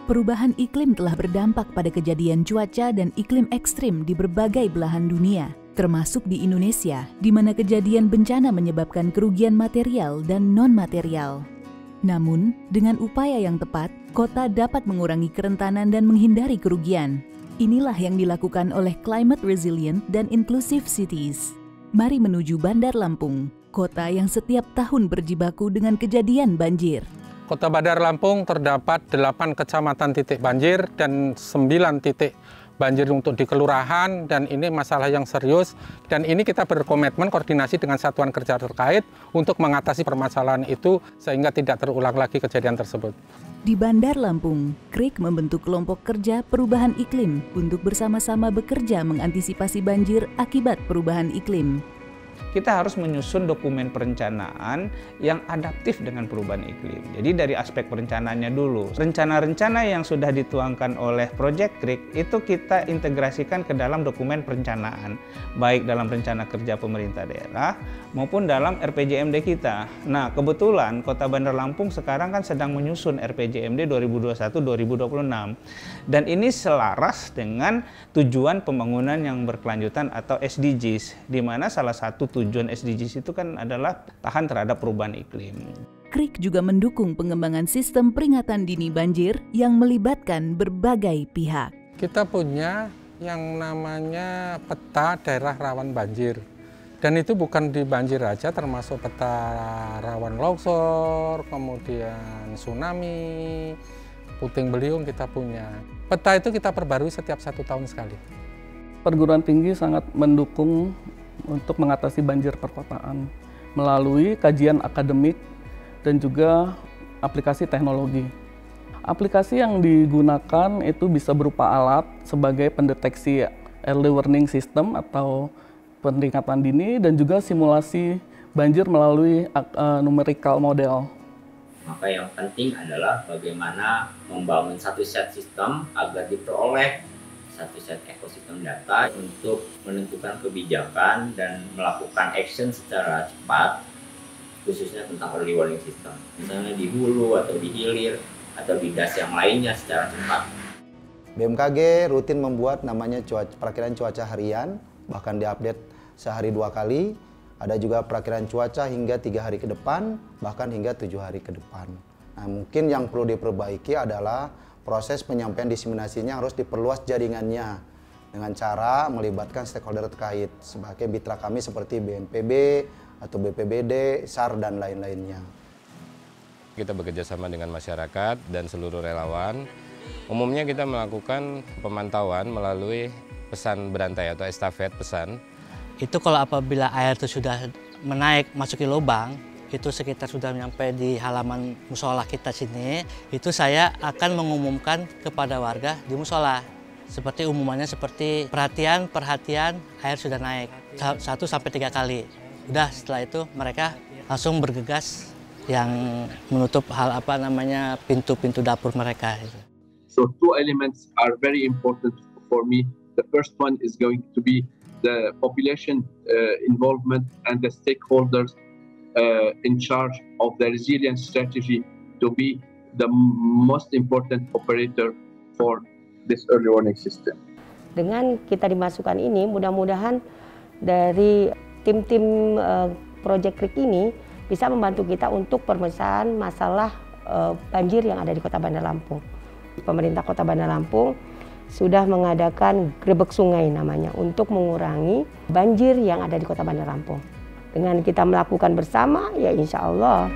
Perubahan iklim telah berdampak pada kejadian cuaca dan iklim ekstrim di berbagai belahan dunia, termasuk di Indonesia, di mana kejadian bencana menyebabkan kerugian material dan non-material. Namun, dengan upaya yang tepat, kota dapat mengurangi kerentanan dan menghindari kerugian. Inilah yang dilakukan oleh Climate Resilient dan Inclusive Cities. Mari menuju Bandar Lampung, kota yang setiap tahun berjibaku dengan kejadian banjir. Kota Bandar Lampung terdapat 8 kecamatan titik banjir dan 9 titik banjir untuk di kelurahan, dan ini masalah yang serius, dan ini kita berkomitmen koordinasi dengan satuan kerja terkait untuk mengatasi permasalahan itu sehingga tidak terulang lagi kejadian tersebut. Di Bandar Lampung, KRIK membentuk kelompok kerja perubahan iklim untuk bersama-sama bekerja mengantisipasi banjir akibat perubahan iklim. Kita harus menyusun dokumen perencanaan yang adaptif dengan perubahan iklim. Jadi dari aspek perencanaannya dulu. Rencana-rencana yang sudah dituangkan oleh Project KRIK itu kita integrasikan ke dalam dokumen perencanaan. Baik dalam rencana kerja pemerintah daerah maupun dalam RPJMD kita. Nah, kebetulan Kota Bandar Lampung sekarang kan sedang menyusun RPJMD 2021-2026. Dan ini selaras dengan tujuan pembangunan yang berkelanjutan atau SDGs, di mana salah satu tujuan SDGs itu kan adalah tahan terhadap perubahan iklim. KRIK juga mendukung pengembangan sistem peringatan dini banjir yang melibatkan berbagai pihak. Kita punya yang namanya peta daerah rawan banjir. Dan itu bukan di banjir aja, termasuk peta rawan longsor, kemudian tsunami, puting beliung kita punya. Peta itu kita perbarui setiap 1 tahun sekali. Perguruan tinggi sangat mendukung untuk mengatasi banjir perkotaan melalui kajian akademik dan juga aplikasi teknologi. Aplikasi yang digunakan itu bisa berupa alat sebagai pendeteksi early warning system atau peringatan dini, dan juga simulasi banjir melalui numerical model. Maka yang penting adalah bagaimana membangun satu set sistem agar diperoleh satu set ekosistem data untuk menentukan kebijakan dan melakukan action secara cepat, khususnya tentang early warning system. Misalnya di hulu atau di hilir atau di das yang lainnya secara cepat. BMKG rutin membuat namanya perakiraan cuaca harian, bahkan diupdate sehari 2 kali. Ada juga perakiraan cuaca hingga 3 hari ke depan, bahkan hingga 7 hari ke depan. Nah, mungkin yang perlu diperbaiki adalah proses penyampaian diseminasinya harus diperluas jaringannya dengan cara melibatkan stakeholder terkait sebagai mitra kami seperti BNPB atau BPBD, SAR, dan lain-lainnya. Kita bekerja sama dengan masyarakat dan seluruh relawan. Umumnya kita melakukan pemantauan melalui pesan berantai atau estafet pesan. Itu kalau apabila air itu sudah menaik masuki lubang, itu sekitar sudah sampai di halaman musola kita sini, itu saya akan mengumumkan kepada warga di musola. Seperti umumannya seperti perhatian air sudah naik 1-3 kali. Udah setelah itu mereka langsung bergegas yang menutup pintu-pintu dapur mereka. So 2 elements are very important for me. The first one is going to be the population involvement and the stakeholders in charge of the resilience strategy to be the most important operator for this early warning system. Dengan kita dimasukkan ini, mudah-mudahan dari tim-tim Project KRIK ini bisa membantu kita untuk pemecahan masalah banjir yang ada di Kota Bandar Lampung. Pemerintah Kota Bandar Lampung sudah mengadakan grebek sungai namanya untuk mengurangi banjir yang ada di Kota Bandar Lampung. Dengan kita melakukan bersama, ya insya Allah